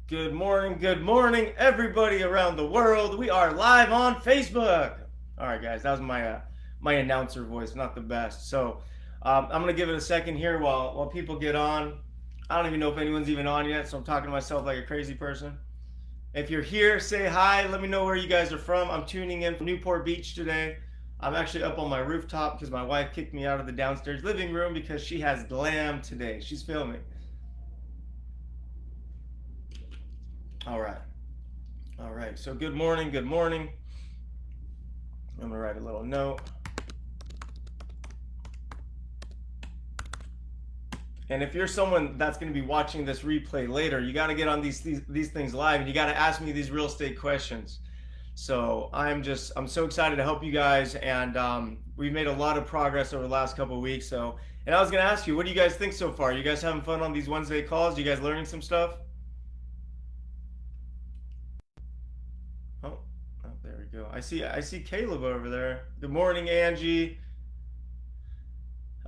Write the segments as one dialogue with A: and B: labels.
A: Good morning, everybody around the world. We are live on Facebook. All right, guys, that was my announcer voice, not the best. I'm gonna give it a second here while people get on. I don't even know if anyone's even on yet, so I'm talking to myself like a crazy person. If you're here, say hi. Let me know where you guys are from. I'm tuning in from Newport Beach today. I'm actually up on my rooftop because my wife kicked me out of the downstairs living room because she has glam today. She's filming. All right. All right. So good morning. Good morning. I'm gonna write a little note. And if you're someone that's going to be watching this replay later, you got to get on these things live, and you got to ask me these real estate questions. So I'm so excited to help you guys, and we've made a lot of progress over the last couple of weeks. And I was going to ask you, what do you guys think so far? You guys having fun on these Wednesday calls? You guys learning some stuff? Oh, there we go. I see Caleb over there. Good morning, Angie,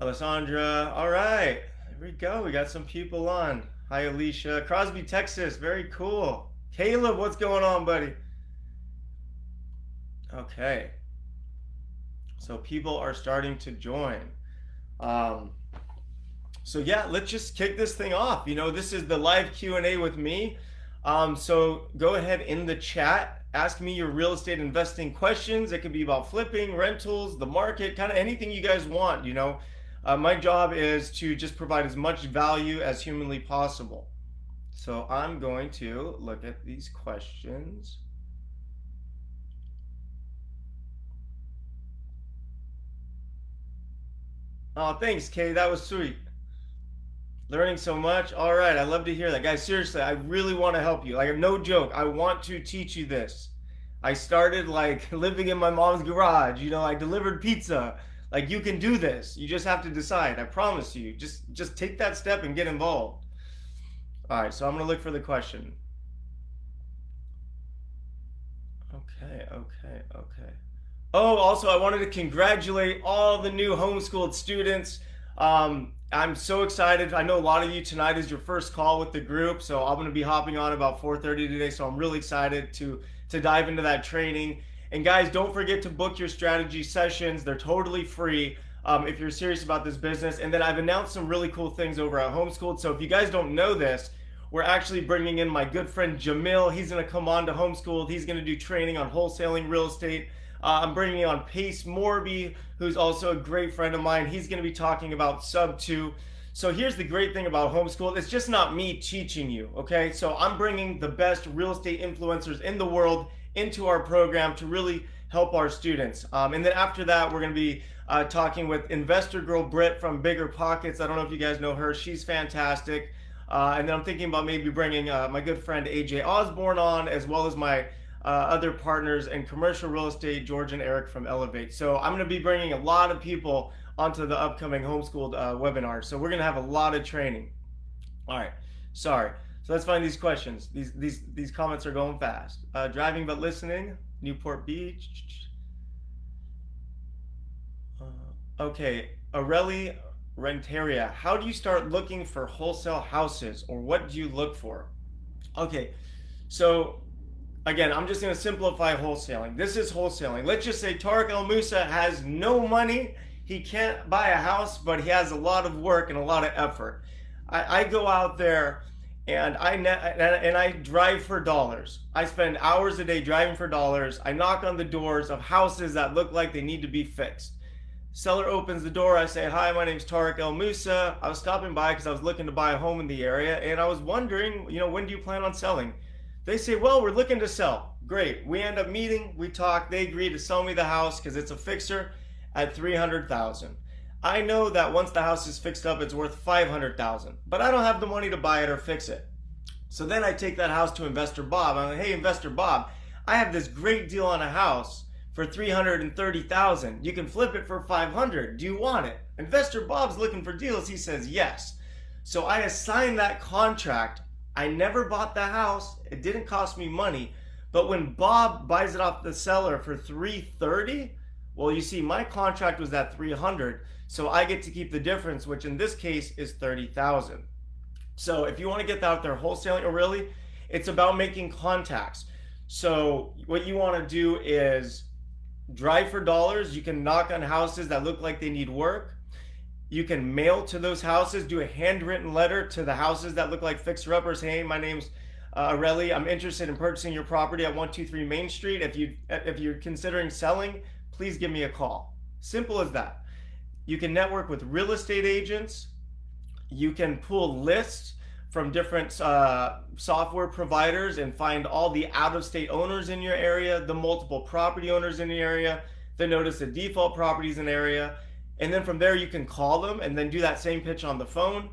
A: Alessandra. All right. There we go. We got some people on. Hi, Alicia. Crosby, Texas. Very cool. Caleb, what's going on, buddy? Okay. So people are starting to join. Um, so yeah, let's just kick this thing off. This is the live Q&A with me. So go ahead in the chat. Ask me your real estate investing questions. It could be about flipping, rentals, the market, kind of anything you guys want. My job is to just provide as much value as humanly possible. So I'm going to look at these questions. Oh, thanks, Kay. That was sweet. Learning so much. All right, I love to hear that. Guys, seriously, I really want to help you. Like, no joke. I want to teach you this. I started like living in my mom's garage. I delivered pizza. Like, you can do this. You just have to decide. I promise you. Just take that step and get involved. All right, so I'm going to look for the question. Okay. Oh, also, I wanted to congratulate all the new homeschooled students. I'm so excited. I know a lot of you tonight is your first call with the group, so I'm going to be hopping on about 4:30 today. So I'm really excited to dive into that training. And guys, don't forget to book your strategy sessions. They're totally free if you're serious about this business. And then I've announced some really cool things over at Homeschooled. So if you guys don't know this, we're actually bringing in my good friend Jamil. He's going to come on to Homeschooled. He's going to do training on wholesaling real estate. I'm bringing on Pace Morby, who's also a great friend of mine. He's going to be talking about sub 2. So here's the great thing about Homeschooled. It's just not me teaching you, okay? So I'm bringing the best real estate influencers in the world into our program to really help our students. And then after that, we're going to be talking with investor girl Britt from Bigger Pockets. I don't know if you guys know her. She's fantastic. And then I'm thinking about maybe bringing my good friend AJ Osborne on, as well as my other partners in commercial real estate, George and Eric from Elevate. So I'm going to be bringing a lot of people onto the upcoming Homeschooled webinar. So we're going to have a lot of training. All right. Sorry. So let's find these questions. These comments are going fast. Driving but listening. Newport Beach. Okay. Areli Renteria. How do you start looking for wholesale houses, or what do you look for? Okay. So again, I'm just going to simplify wholesaling. This is wholesaling. Let's just say Tarek El Moussa has no money. He can't buy a house, but he has a lot of work and a lot of effort. I go out there and I drive for dollars. I spend hours a day driving for dollars. I knock on the doors of houses that look like they need to be fixed. Seller opens the door. I say, "Hi, my name's Tarek El Moussa. I was stopping by because I was looking to buy a home in the area, and I was wondering, when do you plan on selling?" They say, "Well, we're looking to sell." Great. We end up meeting, we talk, they agree to sell me the house because it's a fixer at $300,000. I know that once the house is fixed up, it's worth $500,000, but I don't have the money to buy it or fix it. So then I take that house to Investor Bob. I'm like, "Hey, Investor Bob, I have this great deal on a house for $330,000. You can flip it for $500. Do you want it?" Investor Bob's looking for deals. He says yes. So I assign that contract. I never bought the house. It didn't cost me money. But when Bob buys it off the seller for $330,000, well, you see, my contract was at $300,000, so I get to keep the difference, which in this case is $30,000. So if you want to get out there wholesaling, or really, It's about making contacts. So what you want to do is drive for dollars. You can knock on houses that look like they need work. You can mail to those houses, do a handwritten letter to the houses that look like fixer-uppers. Hey, my name's Areli. I'm interested in purchasing your property at 123 Main Street. If you're considering selling, please give me a call. Simple as that. You can network with real estate agents. You can pull lists from different software providers and find all the out-of-state owners in your area, the multiple property owners in the area, the notice of default properties in the area. And then from there, you can call them and then do that same pitch on the phone.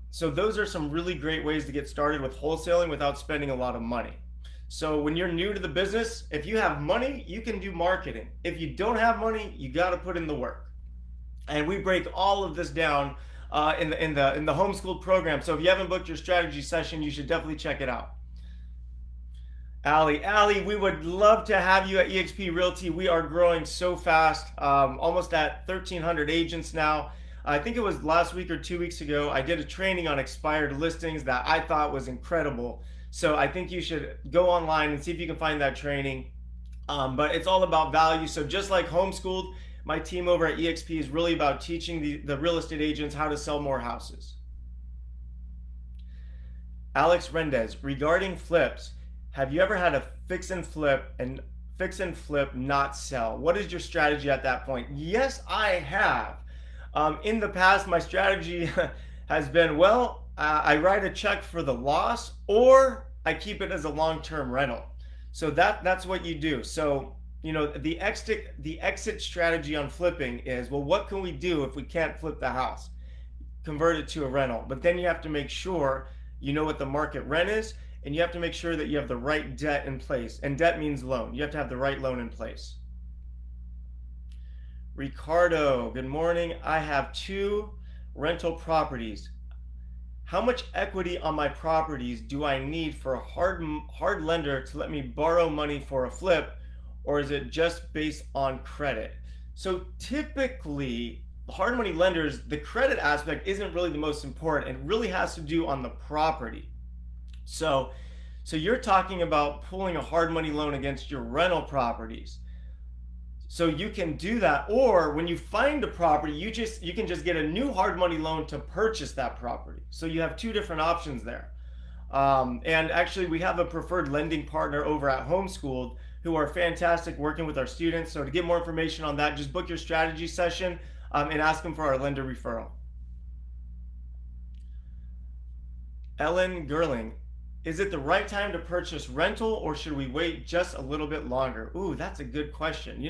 A: So those are some really great ways to get started with wholesaling without spending a lot of money. So when you're new to the business, if you have money, you can do marketing. If you don't have money, you got to put in the work. And we break all of this down in the homeschooled program. So if you haven't booked your strategy session, you should definitely check it out. Allie, we would love to have you at eXp Realty. We are growing so fast, almost at 1,300 agents now. I think it was last week or 2 weeks ago, I did a training on expired listings that I thought was incredible. So I think you should go online and see if you can find that training. But it's all about value. So just like homeschooled, my team over at eXp is really about teaching the real estate agents how to sell more houses. Alex Rendez, regarding flips, have you ever had a fix and flip not sell? What is your strategy at that point? Yes, I have. In the past, my strategy has been, I write a check for the loss or I keep it as a long-term rental. So that's what you do. So, the exit strategy on flipping is, what can we do if we can't flip the house? Convert it to a rental. But then you have to make sure you know what the market rent is, and you have to make sure that you have the right debt in place. And debt means loan. You have to have the right loan in place. Ricardo, good morning. I have 2 rental properties. How much equity on my properties do I need for a hard lender to let me borrow money for a flip, or is it just based on credit? So typically, hard money lenders, the credit aspect isn't really the most important. It really has to do on the property. So you're talking about pulling a hard money loan against your rental properties. So you can do that, or when you find a property, you can just get a new hard money loan to purchase that property. So you have 2 different options there. And actually, we have a preferred lending partner over at Homeschooled who are fantastic working with our students. So to get more information on that, just book your strategy session and ask them for our lender referral. Ellen Gerling, is it the right time to purchase rental, or should we wait just a little bit longer? Ooh, that's a good question.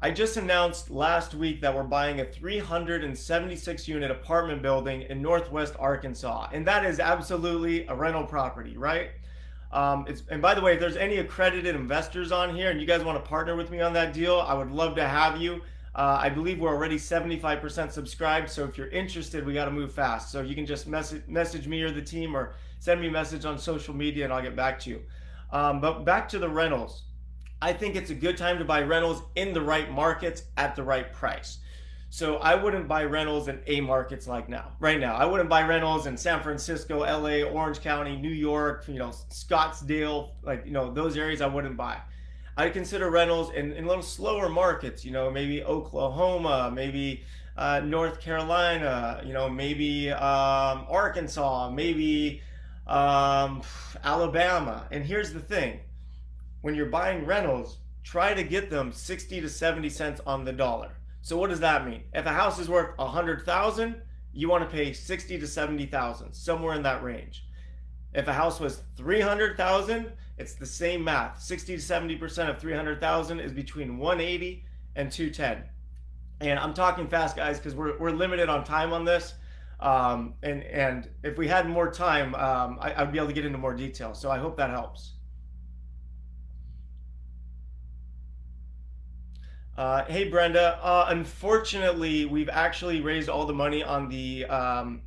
A: I just announced last week that we're buying a 376 unit apartment building in Northwest Arkansas, and that is absolutely a rental property, right? And by the way, if there's any accredited investors on here and you guys want to partner with me on that deal, I would love to have you. I believe we're already 75% subscribed, so if you're interested, we got to move fast. So you can just message me or the team, or send me a message on social media and I'll get back to you. But back to the rentals. I think it's a good time to buy rentals in the right markets at the right price. So I wouldn't buy rentals in A markets right now. I wouldn't buy rentals in San Francisco, LA, Orange County, New York, Scottsdale, those areas I wouldn't buy. I consider rentals in little slower markets, maybe Oklahoma, maybe North Carolina, maybe Arkansas, maybe Alabama. And here's the thing, when you're buying rentals, try to get them 60 to 70 cents on the dollar. So what does that mean? If a house is worth 100,000, you want to pay 60 to 70,000, somewhere in that range. If a house was 300,000, it's the same math. 60 to 70% of 300,000 is between 180 and 210. And I'm talking fast, guys, because we're limited on time on this. And if we had more time, I'd be able to get into more detail. So I hope that helps. Hey Brenda, unfortunately we've actually raised all the money on the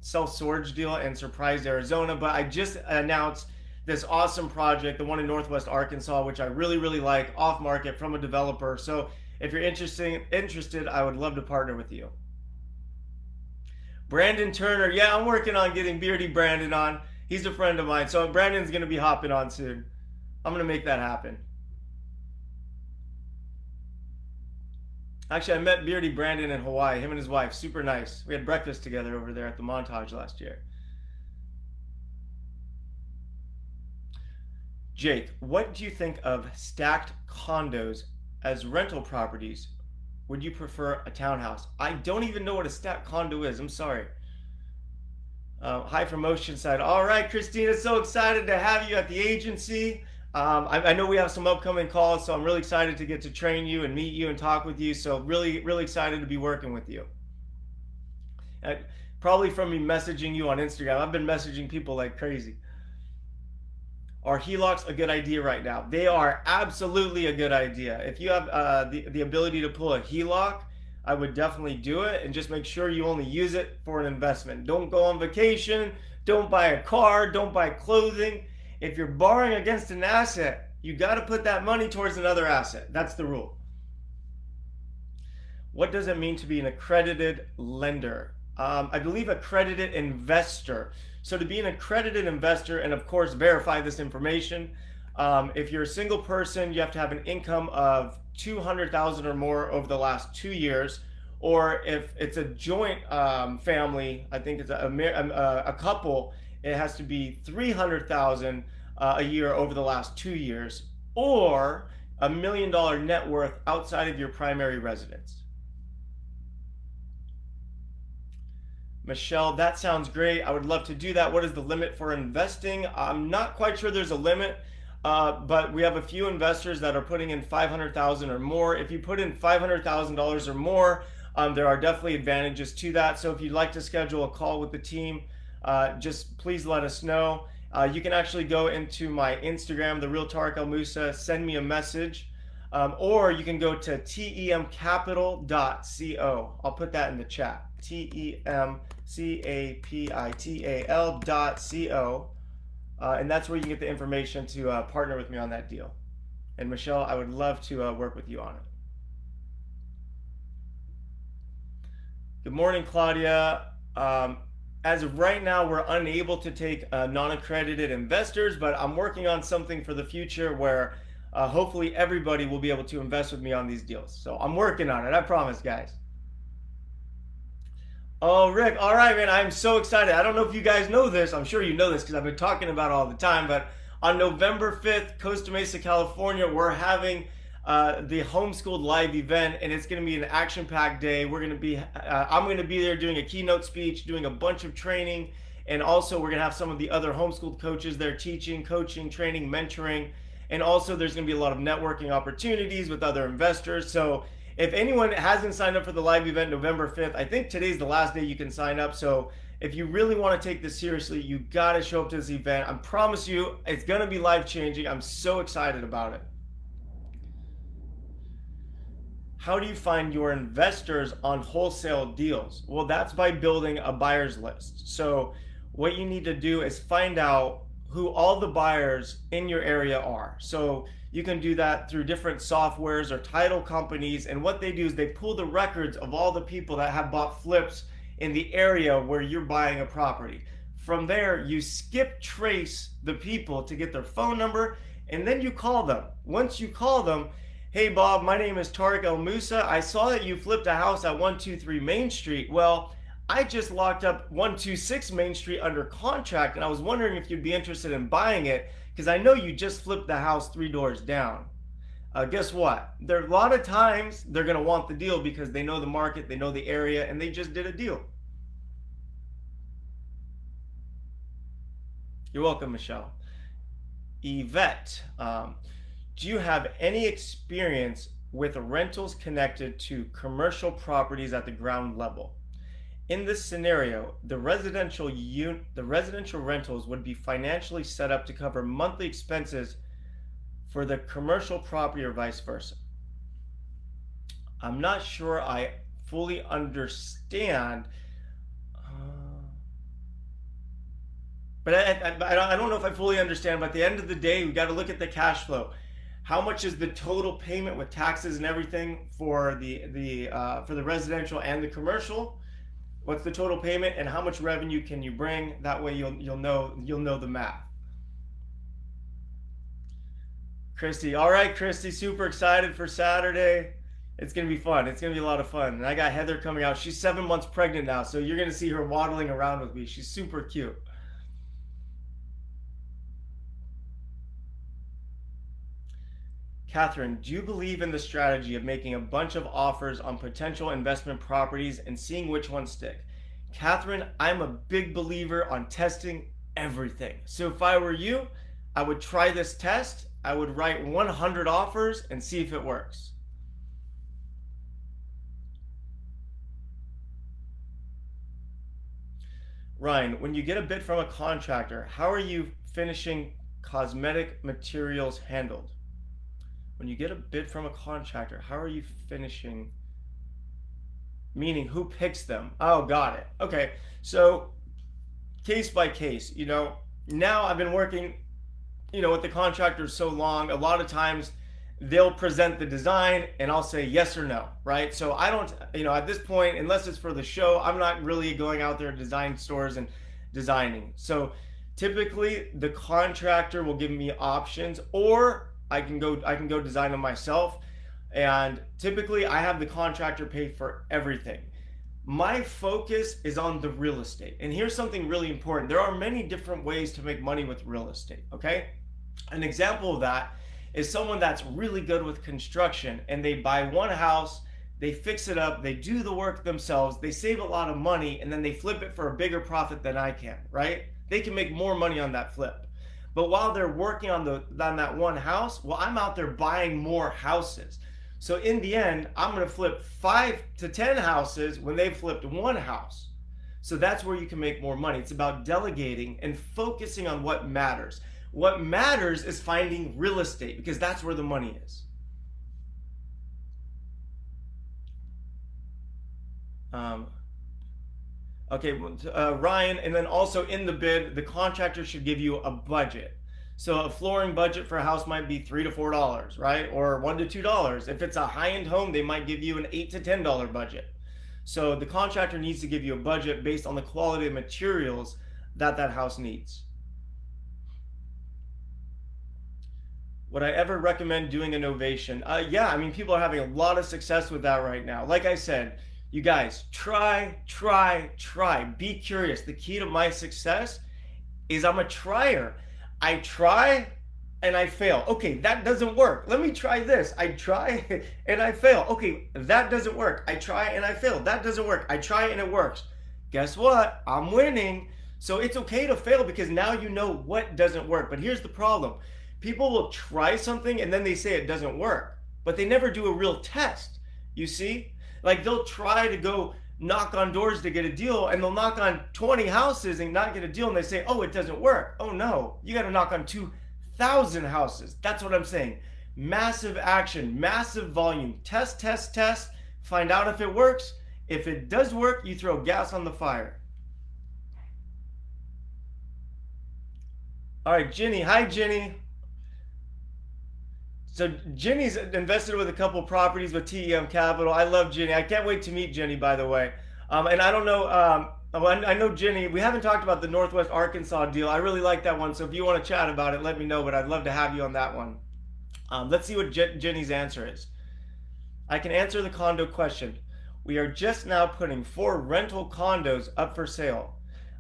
A: self-storage deal in Surprise, Arizona, but I just announced this awesome project, the one in Northwest Arkansas, which I really, really like, off market from a developer. So if you're interested, I would love to partner with you. Brandon Turner, yeah, I'm working on getting Beardy Brandon on. He's a friend of mine, so Brandon's gonna be hopping on soon. I'm gonna make that happen. Actually, I met Beardy Brandon in Hawaii. Him and his wife, super nice. We had breakfast together over there at the Montage last year. Jake, what do you think of stacked condos as rental properties? Would you prefer a townhouse? I don't even know what a stacked condo is. I'm sorry. Hi from Oceanside. All right, Christina, so excited to have you at the agency. I know we have some upcoming calls, so I'm really excited to get to train you and meet you and talk with you. So really, really excited to be working with you. Probably from me messaging you on Instagram. I've been messaging people like crazy. Are HELOCs a good idea right now? They are absolutely a good idea. If you have the ability to pull a HELOC, I would definitely do it, and just make sure you only use it for an investment. Don't go on vacation. Don't buy a car. Don't buy clothing. If you're borrowing against an asset, you got to put that money towards another asset. That's the rule. What does it mean to be an accredited lender? I believe accredited investor. So to be an accredited investor, and of course verify this information, if you're a single person, you have to have an income of 200,000 or more over the last 2 years. Or if it's a joint family, I think it's a couple, it has to be 300,000 a year over the last 2 years, or $1 million net worth outside of your primary residence. Michelle, that sounds great. I would love to do that. What is the limit for investing? I'm not quite sure there's a limit, but we have a few investors that are putting in 500,000 or more. If you put in $500,000 or more, there are definitely advantages to that. So if you'd like to schedule a call with the team, just please let us know. You can actually go into my Instagram, The Real Tarek El Moussa, send me a message, or you can go to temcapital.co. I'll put that in the chat. temcapital.co. And that's where you can get the information to partner with me on that deal. And Michelle, I would love to work with you on it. Good morning, Claudia. As of right now, we're unable to take non-accredited investors, but I'm working on something for the future where hopefully everybody will be able to invest with me on these deals. So I'm working on it, I promise, guys. Oh, Rick, all right, man, I'm so excited. I don't know if you guys know this. I'm sure you know this because I've been talking about it all the time, but on November 5th, Costa Mesa, California, we're having the Homeschooled Live event, and it's going to be an action-packed day. We're going to be, I'm going to be there doing a keynote speech, doing a bunch of training, and also we're going to have some of the other homeschooled coaches there teaching, coaching, training, mentoring, and also there's going to be a lot of networking opportunities with other investors. So if anyone hasn't signed up for the live event November 5th, I think today's the last day you can sign up. So if you really want to take this seriously, you got to show up to this event. I promise you, it's going to be life-changing. I'm so excited about it. How do you find your investors on wholesale deals? Well, that's by building a buyer's list. So what you need to do is find out who all the buyers in your area are. So you can do that through different softwares or title companies. And what they do is they pull the records of all the people that have bought flips in the area where you're buying a property. From there, you skip trace the people to get their phone number, and then you call them. Once you call them, hey Bob, my name is Tarek El Moussa. I saw that you flipped a house at 123 Main Street. Well, I just locked up 126 Main Street under contract, and I was wondering if you'd be interested in buying it, because I know you just flipped the house 3 doors down. Guess what? There are a lot of times they're going to want the deal because they know the market, they know the area, and they just did a deal. You're welcome, Michelle. Yvette, do you have any experience with rentals connected to commercial properties at the ground level? In this scenario, the residential rentals would be financially set up to cover monthly expenses for the commercial property or vice versa. I'm not sure I fully understand, but I don't know if I fully understand, but at the end of the day, we got to look at the cash flow. How much is the total payment with taxes and everything for the residential and the commercial? What's the total payment and how much revenue can you bring? That way you'll know the math. Christy, all right, Christy, super excited for Saturday. It's gonna be fun. It's gonna be a lot of fun. And I got Heather coming out. She's 7 months pregnant now, so you're gonna see her waddling around with me. She's super cute. Catherine, do you believe in the strategy of making a bunch of offers on potential investment properties and seeing which ones stick? Catherine, I'm a big believer on testing everything. So if I were you, I would try this test. I would write 100 offers and see if it works. Ryan, when you get a bid from a contractor, how are you finishing cosmetic materials handled? When you get a bid from a contractor, how are you finishing? Meaning, who picks them? Oh, got it. Okay, so case by case, now I've been working, with the contractors so long, a lot of times they'll present the design and I'll say yes or no, right? So I don't, at this point, unless it's for the show, I'm not really going out there to design stores and designing. So typically the contractor will give me options, or I can go design them myself. And typically I have the contractor pay for everything. My focus is on the real estate. And here's something really important. There are many different ways to make money with real estate, okay? An example of that is someone that's really good with construction, and they buy one house, they fix it up, they do the work themselves, they save a lot of money, and then they flip it for a bigger profit than I can, right? They can make more money on that flip. But while they're working on that one house, well, I'm out there buying more houses. So in the end, I'm going to flip 5 to 10 houses when they've flipped one house. So that's where you can make more money. It's about delegating and focusing on what matters. What matters is finding real estate, because that's where the money is. Okay, Ryan, and then also in the bid, the contractor should give you a budget. So a flooring budget for a house might be $3 to $4, right? Or $1 to $2. If it's a high-end home, they might give you an $8 to $10 budget. So the contractor needs to give you a budget based on the quality of materials that house needs. Would I ever recommend doing a novation? Yeah, I mean, people are having a lot of success with that right now. Like I said, you guys, try. Be curious. The key to my success is I'm a trier. I try and I fail. Okay, that doesn't work. Let me try this. I try and I fail. Okay, that doesn't work. I try and I fail. That doesn't work. I try and it works. Guess what? I'm winning. So it's okay to fail, because now you know what doesn't work. But here's the problem. People will try something and then they say it doesn't work, but they never do a real test. You see? Like, they'll try to go knock on doors to get a deal, and they'll knock on 20 houses and not get a deal, and they say, oh, it doesn't work. Oh no, you got to knock on 2,000 houses. That's what I'm saying. Massive action, massive volume. Test, find out if it works. If it does work, you throw gas on the fire. All right, Ginny. Hi, Ginny. So Ginny's invested with a couple properties with TEM Capital. I love Ginny. I can't wait to meet Ginny, by the way. And I don't know, I know Ginny. We haven't talked about the Northwest Arkansas deal. I really like that one. So if you want to chat about it, let me know. But I'd love to have you on that one. Let's see what Ginny's answer is. I can answer the condo question. We are just now putting 4 rental condos up for sale.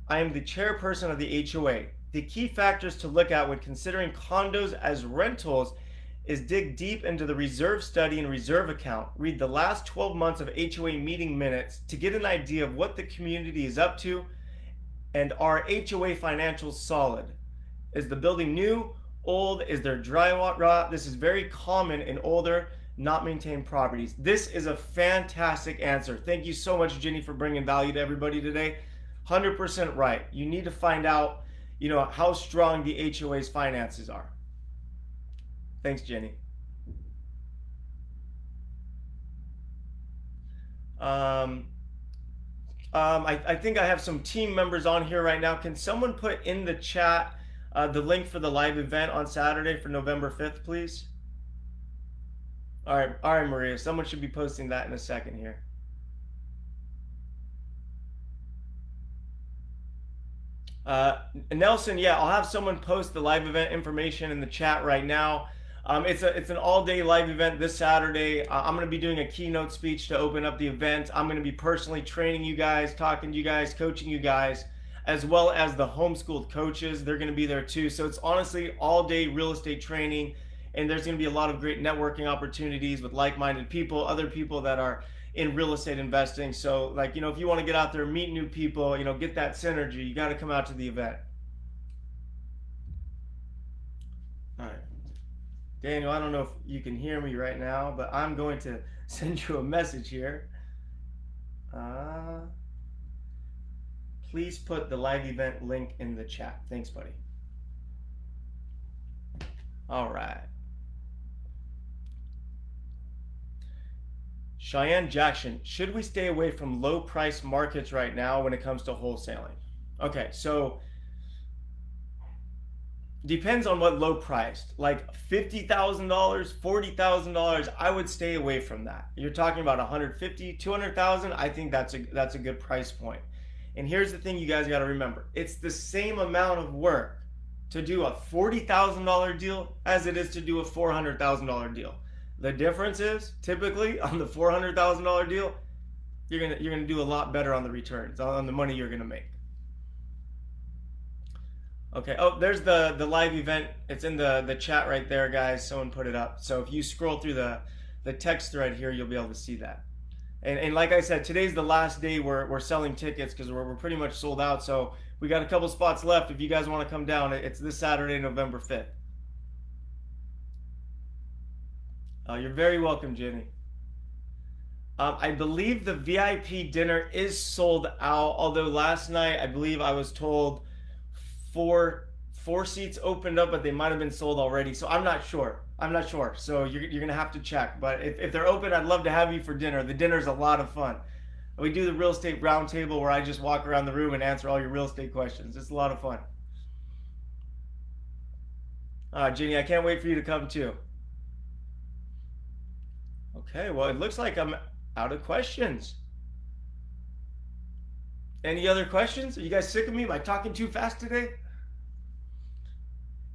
A: I am the chairperson of the HOA. The key factors to look at when considering condos as rentals is dig deep into the reserve study and reserve account. Read the last 12 months of HOA meeting minutes to get an idea of what the community is up to, and are HOA financials solid? Is the building new, old? Is there dry rot? This is very common in older, not maintained properties. This is a fantastic answer. Thank you so much, Ginny, for bringing value to everybody today. 100% right. You need to find out, how strong the HOA's finances are. Thanks, Jenny. I think I have some team members on here right now. Can someone put in the chat the link for the live event on Saturday for November 5th, please? All right, Maria. Someone should be posting that in a second here. Uh, Nelson, yeah, I'll have someone post the live event information in the chat right now. It's an all day live event this Saturday. I'm going to be doing a keynote speech to open up the event. I'm going to be personally training you guys, talking to you guys, coaching you guys, as well as the homeschooled coaches. They're going to be there too. So it's honestly all day real estate training, and there's going to be a lot of great networking opportunities with like minded people, other people that are in real estate investing. So, like, if you want to get out there, meet new people, get that synergy, you got to come out to the event. All right. Daniel, I don't know if you can hear me right now, but I'm going to send you a message here. Please put the live event link in the chat. Thanks, buddy. All right. Cheyenne Jackson, should we stay away from low price markets right now when it comes to wholesaling? Okay, so depends on what low priced. Like $50,000, $40,000, I would stay away from that. You're talking about 150, 200,000. I think that's a good price point. And here's the thing you guys got to remember. It's the same amount of work to do a $40,000 deal as it is to do a $400,000 deal. The difference is typically on the $400,000 deal, you're gonna do a lot better on the returns, on the money you're gonna make. Okay. Oh, there's the live event. It's in the chat right there, guys. Someone put it up. So if you scroll through the text thread here, you'll be able to see that. And like I said, today's the last day we're selling tickets because we're pretty much sold out. So we got a couple spots left. If you guys want to come down, it's this Saturday, November 5th. You're very welcome, Jenny. I believe the VIP dinner is sold out. Although last night, I believe I was told four seats opened up, but they might have been sold already. So I'm not sure. So you're gonna have to check. But if they're open, I'd love to have you for dinner. The dinner's a lot of fun. We do the real estate roundtable where I just walk around the room and answer all your real estate questions. It's a lot of fun. Jenny, I can't wait for you to come too. Okay, well, it looks like I'm out of questions. Any other questions? Are you guys sick of me? Am I talking too fast today?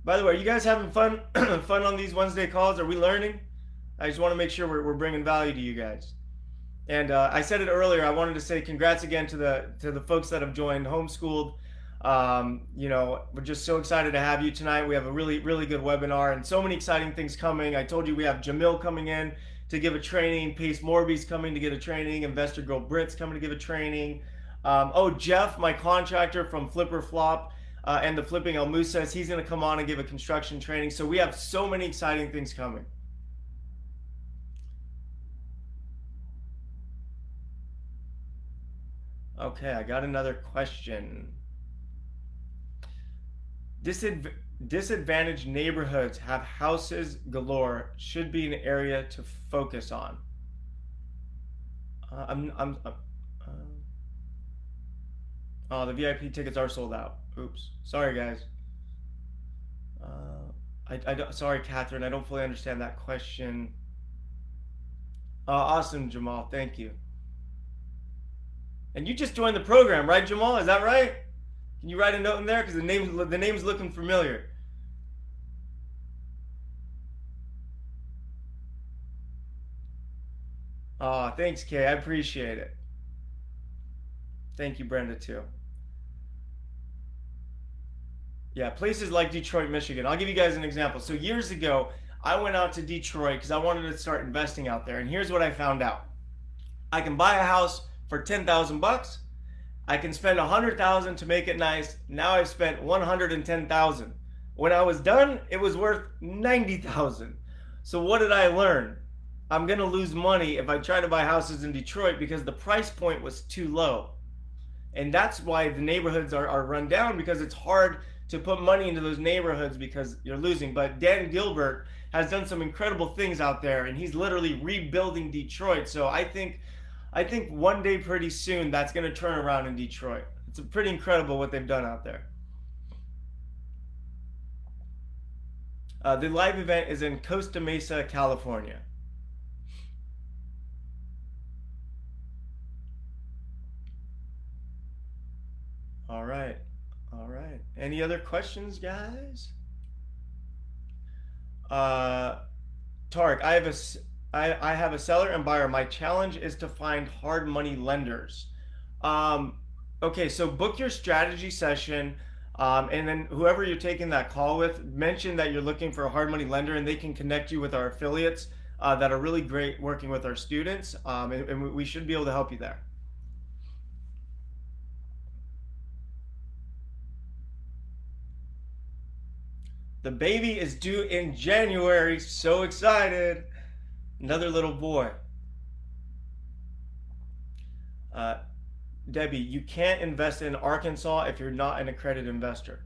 A: By the way, are you guys having fun fun on these Wednesday calls? Are we learning? I just want to make sure we're bringing value to you guys. And I said it earlier. I wanted to say congrats again to the folks that have joined Homeschooled. We're just so excited to have you tonight. We have a really, really good webinar and so many exciting things coming. I told you we have Jamil coming in to give a training. Pace Morby's coming to give a training. Investor Girl Britt's coming to give a training. Jeff, my contractor from Flipper Flop and the Flipping El Musas, he's going to come on and give a construction training. So we have so many exciting things coming. Okay, I got another question. Disadvantaged neighborhoods have houses galore. Should be an area to focus on. The VIP tickets are sold out. Oops. Sorry, guys. Sorry, Catherine. I don't fully understand that question. Awesome, Jamal. Thank you. And you just joined the program, right, Jamal? Is that right? Can you write a note in there? Because the name's looking familiar. Thanks, Kay. I appreciate it. Thank you, Brenda, too. Yeah, places like Detroit, Michigan. I'll give you guys an example. So years ago, I went out to Detroit because I wanted to start investing out there. And here's what I found out. I can buy a house for 10,000 bucks. I can spend 100,000 to make it nice. Now I've spent 110,000. When I was done, it was worth 90,000. So what did I learn? I'm going to lose money if I try to buy houses in Detroit because the price point was too low. And that's why the neighborhoods are run down, because it's hard to put money into those neighborhoods because you're losing. But Dan Gilbert has done some incredible things out there, and he's literally rebuilding Detroit. So I think one day pretty soon that's going to turn around in Detroit. It's pretty incredible what they've done out there. The live event is in Costa Mesa, California. All right. Any other questions, guys? Uh, Tarek, I have a seller and buyer. My challenge is to find hard money lenders. Um, okay, so book your strategy session, and then whoever you're taking that call with, mention that you're looking for a hard money lender, and they can connect you with our affiliates that are really great working with our students, and we should be able to help you there. The baby is due in January. So excited. Another little boy. Uh, Debbie, you can't invest in Arkansas if you're not an accredited investor.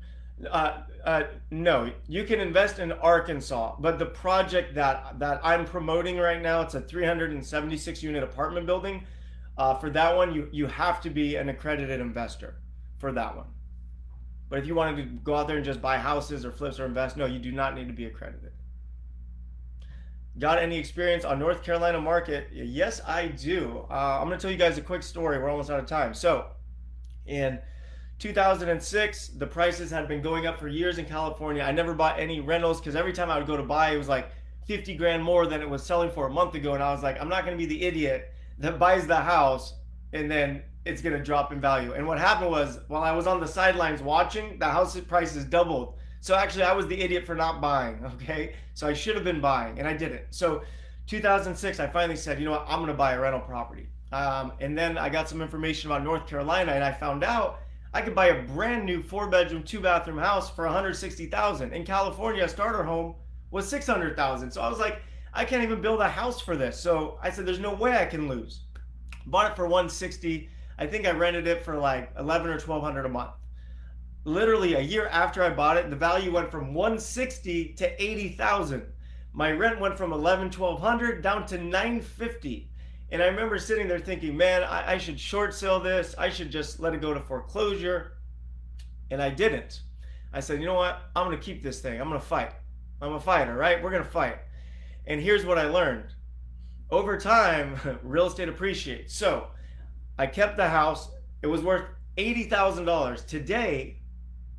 A: No, you can invest in Arkansas, but the project that I'm promoting right now, it's a 376 unit apartment building. For that one, you have to be an accredited investor for that one. But if you wanted to go out there and just buy houses or flips or invest, no, you do not need to be accredited. Got any experience on North Carolina market? Yes, I do. I'm going to tell you guys a quick story. We're almost out of time. So, in 2006, the prices had been going up for years in California. I never bought any rentals because every time I would go to buy, it was like 50 grand more than it was selling for a month ago. And I was like, I'm not going to be the idiot that buys the house and then it's going to drop in value. And what happened was, while I was on the sidelines watching, the house prices doubled. So actually, I was the idiot for not buying, okay? So I should have been buying, and I didn't. So 2006, I finally said, you know what, I'm going to buy a rental property. And then I got some information about North Carolina, and I found out I could buy a brand new 4-bedroom, 2-bathroom house for $160,000. In California, a starter home was $600,000. So I was like, I can't even build a house for this. So I said, there's no way I can lose. Bought it for $160,000. I think I rented it for like $1,100 or $1,200 a month. Literally a year after I bought it, the value went from $160,000 to $80,000. My rent went from $1,100, $1,200 down to $950. And I remember sitting there thinking, man, I should short sell this. I should just let it go to foreclosure. And I didn't. I said, you know what? I'm going to keep this thing. I'm going to fight. I'm a fighter, right? We're going to fight. And here's what I learned. Over time, real estate appreciates. So I kept the house. It was worth $80,000. Today,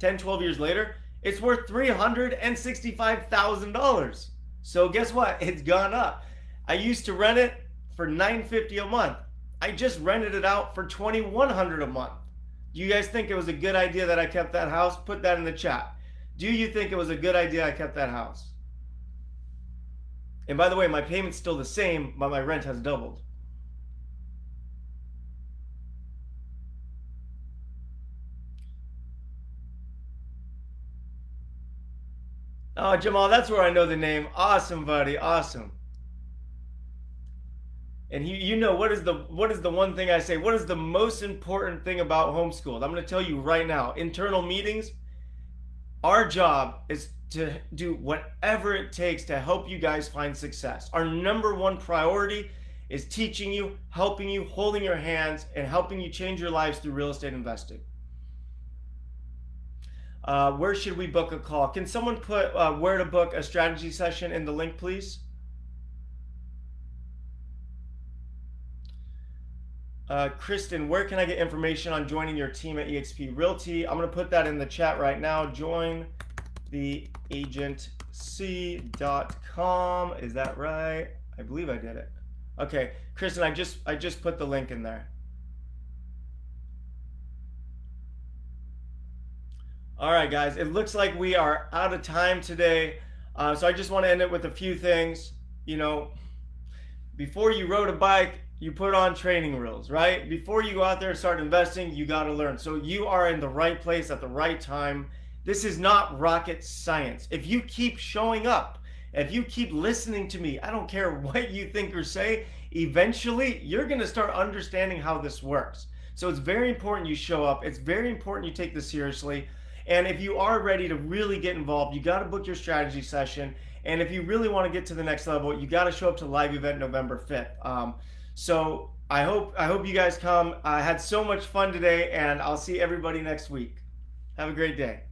A: 10, 12 years later, it's worth $365,000. So guess what? It's gone up. I used to rent it for $950 a month. I just rented it out for $2,100 a month. Do you guys think it was a good idea that I kept that house? Put that in the chat. Do you think it was a good idea I kept that house? And by the way, my payment's still the same, but my rent has doubled. Oh, Jamal, that's where I know the name. Awesome, buddy. Awesome. And you know what is the one thing I say? What is the most important thing about homeschooled? I'm going to tell you right now. Internal meetings. Our job is to do whatever it takes to help you guys find success. Our number one priority is teaching you, helping you, holding your hands, and helping you change your lives through real estate investing. Where should we book a call? Can someone put where to book a strategy session in the link, please? Kristen, where can I get information on joining your team at eXp Realty? I'm going to put that in the chat right now. Join the agentc.com. Is that right? I believe I did it. Okay, Kristen, I just put the link in there. All right, guys, it looks like we are out of time today. So I just want to end it with a few things. You know, before you rode a bike, you put on training wheels, right? Before you go out there and start investing, you got to learn. So you are in the right place at the right time. This is not rocket science. If you keep showing up, if you keep listening to me, I don't care what you think or say, eventually you're going to start understanding how this works. So it's very important you show up. It's very important you take this seriously. And if you are ready to really get involved, you got to book your strategy session. And if you really want to get to the next level, you got to show up to live event November 5th. So I hope you guys come. I had so much fun today, and I'll see everybody next week. Have a great day.